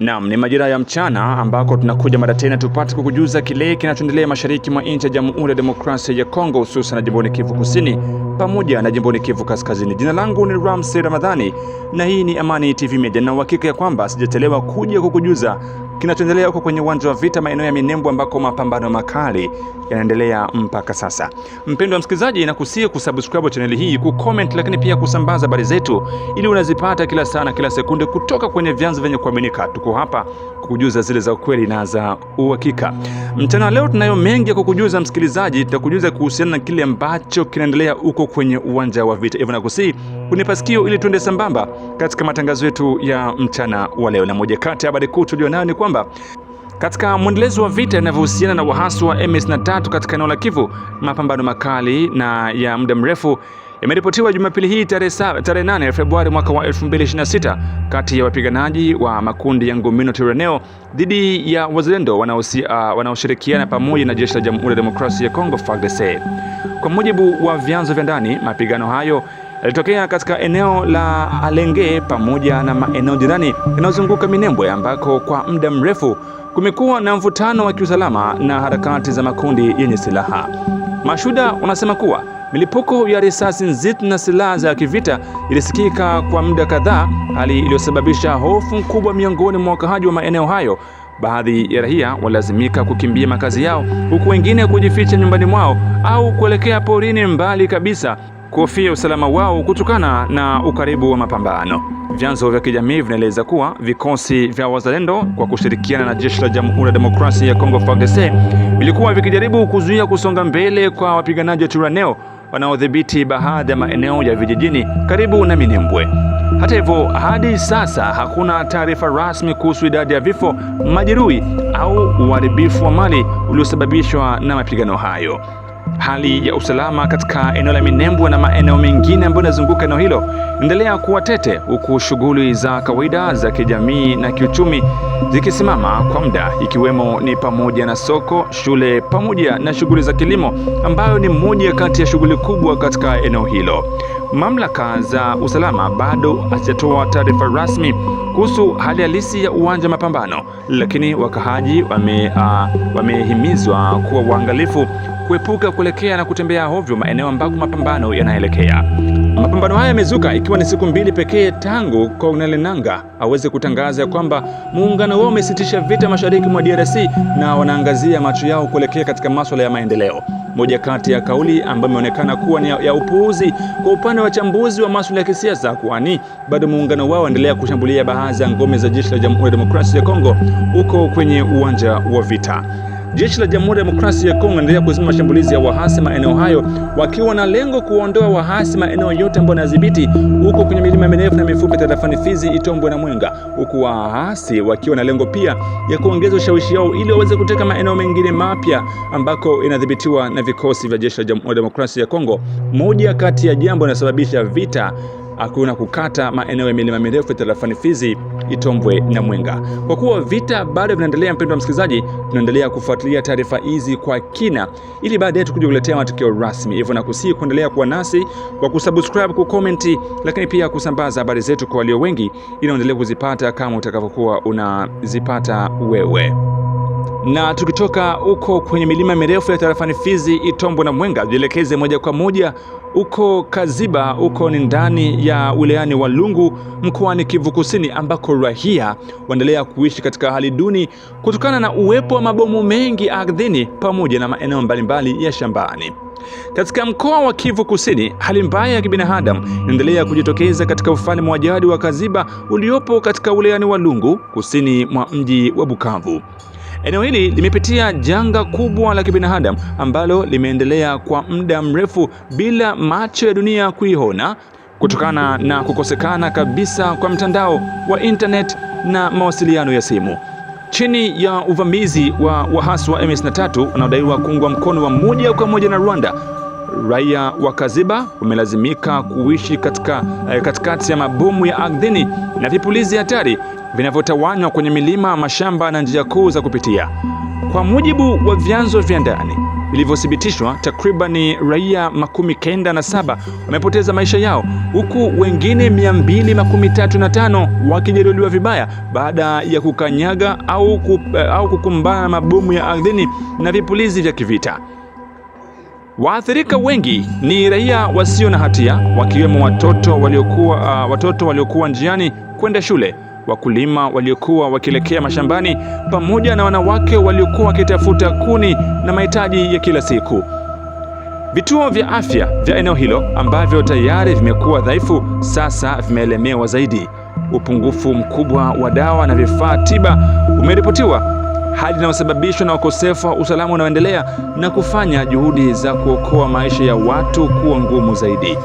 Naam, ni majira ya mchana ambako tunakuja mara tena tupate kukujuza kile kinachoendelea mashariki mwa nchi ya Jamhuri ya Demokrasia ya Kongo, hususan na jimboni Kivu Kusini pamoja na jimboni Kivu Kaskazini. Jina langu ni Ramsey Ramadhani na hii ni Amani TV Media, na uhakika ya kwamba sijachelewa kuja kukujuza kinachoendelea huko kwenye uwanja wa vita maeneo ya Minembwe ambako mapambano makali yanaendelea mpaka sasa. Mpendwa msikilizaji, nakusihi kusubscribe channel hii, kucomment, lakini pia kusambaza habari zetu ili unazipata kila saa na kila sekunde kutoka kwenye vyanzo vyenye kuaminika. Tuko hapa kukujuza zile za ukweli na za uhakika. Mchana leo tunayo mengi ya kukujuza msikilizaji. Tutakujuza kuhusiana na kile ambacho kinaendelea huko kwenye uwanja wa vita. Hivyo nakusihi unipa sikio ili tuende sambamba katika matangazo yetu ya mchana wa leo. Na moja kati ya habari kuu tulionayo ni kwamba katika mwendelezo wa vita yanavyohusiana na waasi wa M23 katika eneo la Kivu, mapambano makali na ya muda mrefu yameripotiwa Jumapili hii tarehe 8 Februari mwaka wa 2026 kati ya wapiganaji wa makundi ya Ngomino Tiraneo dhidi ya wazalendo wanaoshirikiana pamoja na jeshi la Jamhuri ya Demokrasia ya Kongo FARDC. Kwa mujibu wa vyanzo vya ndani, mapigano hayo yalitokea katika eneo la Alenge pamoja na maeneo jirani yanayozunguka Minembwe ambako kwa muda mrefu kumekuwa na mvutano wa kiusalama na harakati za makundi yenye silaha. Mashuhuda wanasema kuwa milipuko ya risasi nzito na silaha za kivita ilisikika kwa muda kadhaa, hali iliyosababisha hofu kubwa miongoni mwa wakazi wa maeneo hayo. Baadhi ya raia walazimika kukimbia makazi yao, huku wengine kujificha nyumbani mwao au kuelekea porini mbali kabisa kuhofia usalama wao kutokana na ukaribu wa mapambano. Vyanzo vya kijamii vinaeleza kuwa vikosi vya wazalendo kwa kushirikiana na jeshi la Jamhuri ya Demokrasia ya Kongo FARDC vilikuwa vikijaribu kuzuia kusonga mbele kwa wapiganaji wa Tiraneo wanaodhibiti baadhi ya maeneo ya vijijini karibu na Minembwe. Hata hivyo, hadi sasa hakuna taarifa rasmi kuhusu idadi ya vifo, majeruhi au uharibifu wa mali uliosababishwa na mapigano hayo. Hali ya usalama katika eneo la Minembwe na maeneo mengine ambayo yanazunguka eneo hilo endelea kuwa tete, huku shughuli za kawaida za kijamii na kiuchumi zikisimama kwa muda, ikiwemo ni pamoja na soko, shule pamoja na shughuli za kilimo ambayo ni moja kati ya shughuli kubwa katika eneo hilo. Mamlaka za usalama bado hazijatoa taarifa rasmi kuhusu hali halisi ya uwanja mapambano, lakini wakahaji wamehimizwa kuwa waangalifu, kuepuka kuelekea na kutembea hovyo maeneo ambako mapambano yanaelekea. Mapambano haya yamezuka ikiwa ni siku mbili pekee tangu Corneille Nangaa aweze kutangaza kwamba muungano wao umesitisha vita mashariki mwa DRC na wanaangazia macho yao kuelekea katika masuala ya maendeleo. Moja kati ya kauli ambayo imeonekana kuwa ni ya upuuzi kwa upande wa wachambuzi wa masuala ya kisiasa, kwani bado muungano wao endelea kushambulia baadhi ya ngome za jeshi la Jamhuri ya Demokrasia ya Kongo huko kwenye uwanja wa vita. Jeshi la Jamhuri ya Demokrasia ya Kongo endelea kuzima mashambulizi ya wahasi maeneo hayo, wakiwa na lengo kuondoa wahasi maeneo yote ambayo yanadhibiti huko kwenye milima mirefu na mifupi tarafani Fizi, Itombwe na Mwenga, huku wahasi wakiwa na lengo pia ya kuongeza ushawishi wao ili waweze kuteka maeneo mengine mapya ambako inadhibitiwa na vikosi vya jeshi la Jamhuri ya Demokrasia ya Kongo. Moja kati ya jambo linalosababisha vita hakuna kukata maeneo ya milima mirefu tarafani Fizi, Itombwe na Mwenga. Kwa kuwa vita bado vinaendelea, mpendwa msikilizaji, tunaendelea kufuatilia taarifa hizi kwa kina ili baadaye tukuje kuletea matukio rasmi. Hivyo nakusihi kuendelea kuwa nasi kwa kusubscribe, kucomment, lakini pia kusambaza habari zetu kwa walio wengi ili uendelee kuzipata kama utakavyokuwa unazipata wewe. Na tukitoka huko kwenye milima mirefu ya tarafani Fizi, Itombwe na Mwenga, jielekeze moja kwa moja huko Kaziba, huko ni ndani ya wilayani Walungu mkoani Kivu Kusini, ambako raia waendelea kuishi katika hali duni kutokana na uwepo wa mabomu mengi ardhini pamoja na maeneo mbalimbali ya shambani. Katika mkoa wa Kivu Kusini, hali mbaya ya kibinadamu inaendelea kujitokeza katika ufalme wa jadi wa Kaziba uliopo katika wilayani Walungu kusini mwa mji wa Bukavu. Eneo hili limepitia janga kubwa la kibinadamu ambalo limeendelea kwa muda mrefu bila macho ya dunia kuiona kutokana na kukosekana kabisa kwa mtandao wa internet na mawasiliano ya simu. Chini ya uvamizi wa wahasi wa M23 wanaodaiwa kuungwa mkono wa moja kwa moja na Rwanda, raia wa Kaziba wamelazimika kuishi katikati ya mabomu ya ardhini na vipulizi hatari vinavyotawanywa kwenye milima, mashamba na njia kuu za kupitia. Kwa mujibu wa vyanzo vya ndani vilivyothibitishwa, takriban raia 97 wamepoteza maisha yao, huku wengine 235 wakijeruhiwa vibaya baada ya kukanyaga au kukumbana na mabomu ya ardhini na vipulizi vya kivita. Waathirika wengi ni raia wasio na hatia, wakiwemo watoto waliokuwa njiani kwenda shule, wakulima waliokuwa wakielekea mashambani, pamoja na wanawake waliokuwa wakitafuta kuni na mahitaji ya kila siku. Vituo vya afya vya eneo hilo ambavyo tayari vimekuwa dhaifu sasa vimeelemewa zaidi. Upungufu mkubwa wa dawa na vifaa tiba umeripotiwa, hali inayosababishwa na ukosefu wa usalama unaoendelea na kufanya juhudi za kuokoa maisha ya watu kuwa ngumu zaidi.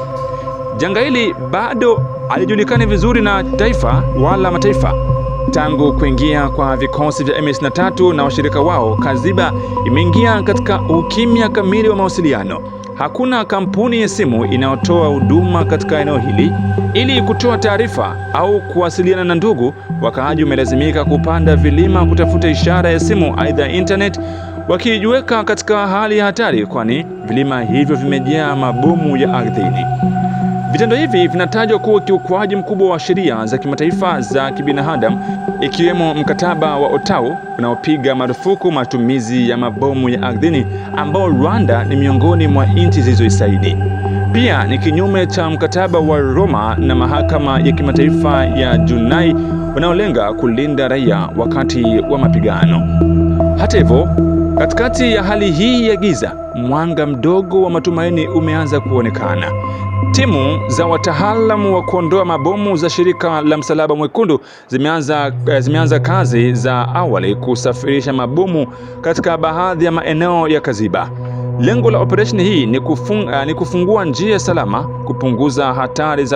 Janga hili bado halijulikani vizuri na taifa wala mataifa. Tangu kuingia kwa vikosi vya M23 na washirika wao, Kaziba imeingia katika ukimya kamili wa mawasiliano. Hakuna kampuni ya simu inayotoa huduma katika eneo hili. Ili kutoa taarifa au kuwasiliana na ndugu, wakaaji wamelazimika kupanda vilima kutafuta ishara ya simu, aidha internet, wakijiweka katika hali ya hatari, kwani vilima hivyo vimejaa mabomu ya ardhini. Vitendo hivi vinatajwa kuwa ukiukwaji mkubwa wa sheria za kimataifa za kibinadamu, ikiwemo mkataba wa Ottawa unaopiga marufuku matumizi ya mabomu ya ardhini, ambao Rwanda ni miongoni mwa nchi zilizoisaini. Pia ni kinyume cha mkataba wa Roma na mahakama ya kimataifa ya Junai unaolenga kulinda raia wakati wa mapigano. Hata hivyo, katikati ya hali hii ya giza, mwanga mdogo wa matumaini umeanza kuonekana. Timu za wataalamu wa kuondoa mabomu za shirika la Msalaba Mwekundu zimeanza kazi za awali kusafirisha mabomu katika baadhi ya maeneo ya Kaziba. Lengo la operesheni hii ni kufungua njia salama, kupunguza hatari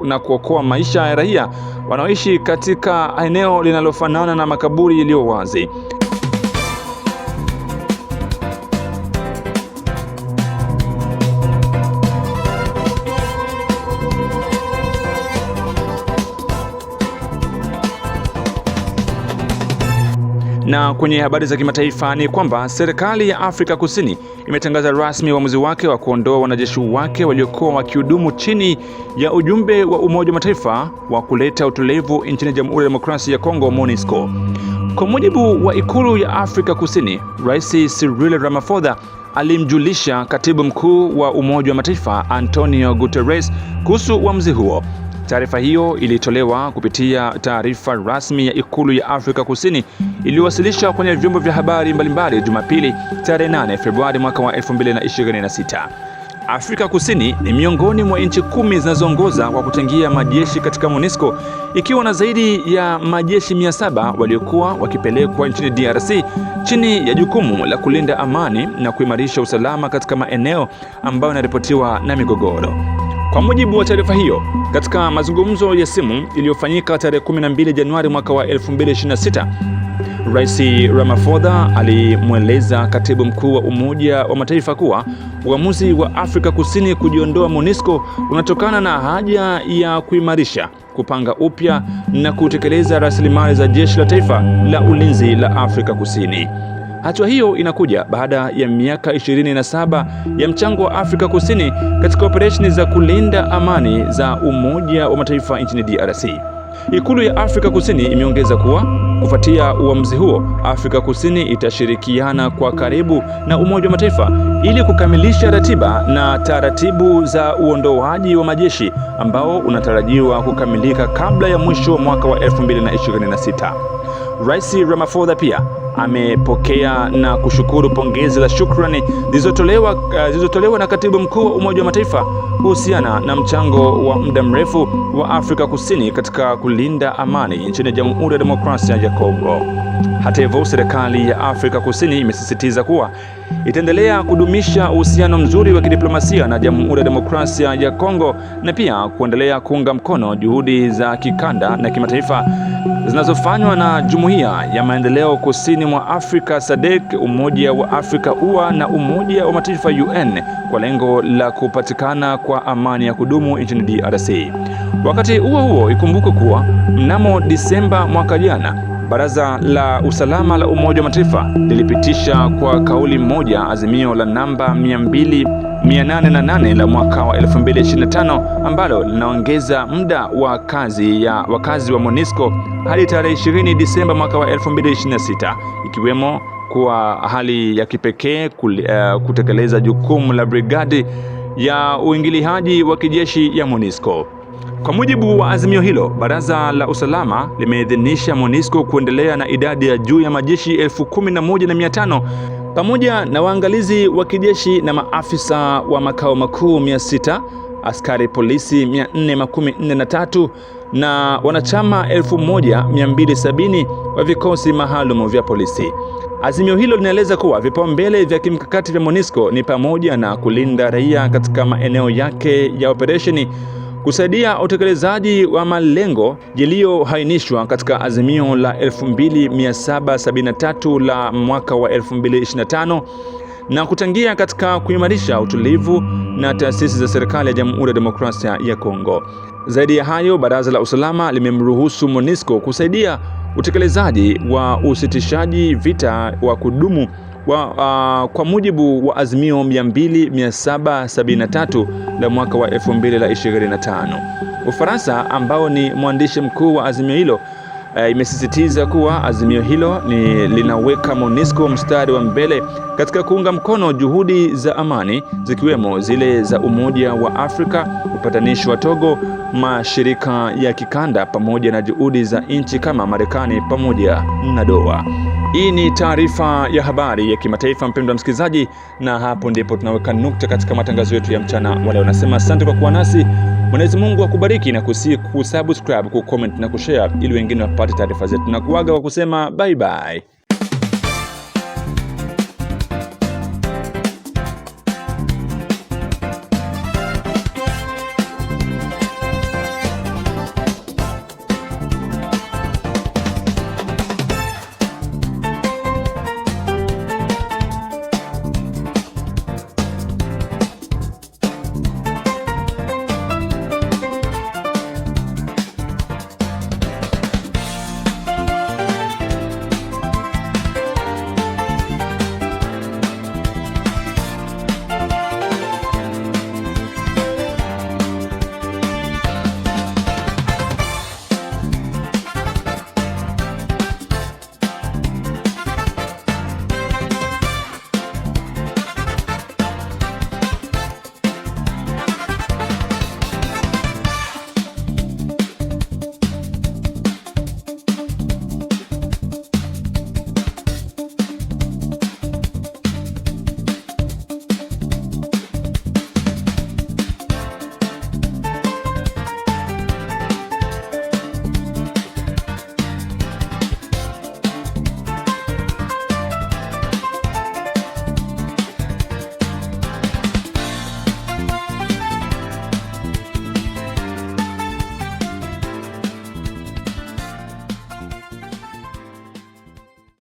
na kuokoa maisha ya raia wanaoishi katika eneo linalofanana na makaburi yaliyo wazi. Na kwenye habari za kimataifa ni kwamba serikali ya Afrika Kusini imetangaza rasmi uamuzi wake wa kuondoa wanajeshi wake waliokuwa wakihudumu chini ya ujumbe wa Umoja wa Mataifa wa kuleta utulivu nchini Jamhuri ya Demokrasia ya Kongo, MONUSCO. Kwa mujibu wa ikulu ya Afrika Kusini, Rais Cyril Ramaphosa alimjulisha Katibu Mkuu wa Umoja wa Mataifa Antonio Guterres kuhusu uamuzi huo. Taarifa hiyo ilitolewa kupitia taarifa rasmi ya ikulu ya Afrika Kusini iliyowasilishwa kwenye vyombo vya habari mbalimbali Jumapili tarehe 8 Februari mwaka wa 2026. Afrika Kusini ni miongoni mwa nchi 10 zinazoongoza kwa kutengia majeshi katika MONUSCO, ikiwa na zaidi ya majeshi 700 waliokuwa wakipelekwa nchini DRC chini ya jukumu la kulinda amani na kuimarisha usalama katika maeneo ambayo yanaripotiwa na migogoro. Kwa mujibu wa taarifa hiyo, katika mazungumzo ya simu iliyofanyika tarehe 12 Januari mwaka wa 2026, Rais Ramaphosa alimweleza Katibu Mkuu wa Umoja wa Mataifa kuwa uamuzi wa Afrika Kusini kujiondoa MONUSCO unatokana na haja ya kuimarisha, kupanga upya na kutekeleza rasilimali za Jeshi la Taifa la Ulinzi la Afrika Kusini. Hatua hiyo inakuja baada ya miaka 27 ya mchango wa Afrika Kusini katika operesheni za kulinda amani za Umoja wa Mataifa nchini DRC. Ikulu ya Afrika Kusini imeongeza kuwa kufuatia uamuzi huo, Afrika Kusini itashirikiana kwa karibu na Umoja wa Mataifa ili kukamilisha ratiba na taratibu za uondoaji wa majeshi ambao unatarajiwa kukamilika kabla ya mwisho wa mwaka wa 2026. Rais Ramaphosa pia amepokea na kushukuru pongezi la shukrani zilizotolewa na Katibu Mkuu wa Umoja wa Mataifa kuhusiana na mchango wa muda mrefu wa Afrika Kusini katika kulinda amani nchini Jamhuri ya Demokrasia ya Kongo. Hata hivyo, serikali ya Afrika Kusini imesisitiza kuwa itaendelea kudumisha uhusiano mzuri wa kidiplomasia na Jamhuri ya Demokrasia ya Kongo na pia kuendelea kuunga mkono juhudi za kikanda na kimataifa zinazofanywa na Jumuiya ya Maendeleo Kusini mwa Afrika SADC, Umoja wa Afrika UA na Umoja wa Mataifa UN kwa lengo la kupatikana kwa amani ya kudumu nchini DRC. Wakati huo ikumbukwe kuwa mnamo Disemba mwaka jana, Baraza la Usalama la Umoja wa Mataifa lilipitisha kwa kauli moja azimio la namba 808 la mwaka wa 2025 ambalo linaongeza muda wa kazi wa MONUSCO hadi tarehe 20 Disemba mwaka wa 2026, ikiwemo kwa hali ya kipekee kutekeleza jukumu la brigadi ya uingiliaji wa kijeshi ya MONUSCO. Kwa mujibu wa azimio hilo, Baraza la Usalama limeidhinisha MONUSCO kuendelea na idadi ya juu ya majeshi 11,500 pamoja na waangalizi wa kijeshi na maafisa wa makao makuu 600, askari polisi 443 na wanachama 1270 wa vikosi maalum vya polisi. Azimio hilo linaeleza kuwa vipaumbele vya kimkakati vya MONUSCO ni pamoja na kulinda raia katika maeneo yake ya operesheni, kusaidia utekelezaji wa malengo yaliyoainishwa katika azimio la 2773 la mwaka wa 2025 na kuchangia katika kuimarisha utulivu na taasisi za serikali ya Jamhuri ya Demokrasia ya Kongo. Zaidi ya hayo, Baraza la Usalama limemruhusu MONUSCO kusaidia utekelezaji wa usitishaji vita wa kudumu kwa mujibu wa azimio 2773 la mwaka wa 2025. Ufaransa, ambao ni mwandishi mkuu wa azimio hilo, imesisitiza kuwa azimio hilo linaweka MONUSCO mstari wa mbele katika kuunga mkono juhudi za amani, zikiwemo zile za Umoja wa Afrika, upatanishi wa Togo, mashirika ya kikanda pamoja na juhudi za nchi kama Marekani pamoja na Doha. Hii ni taarifa ya habari ya kimataifa, mpendwa msikilizaji, na hapo ndipo tunaweka nukta katika matangazo yetu ya mchana wa leo. Nasema asante kwa kuwa nasi. Mwenyezi Mungu akubariki na kusubscribe, kucomment na kushare ili wengine wapate taarifa zetu, na kuaga kwa kusema bye bye.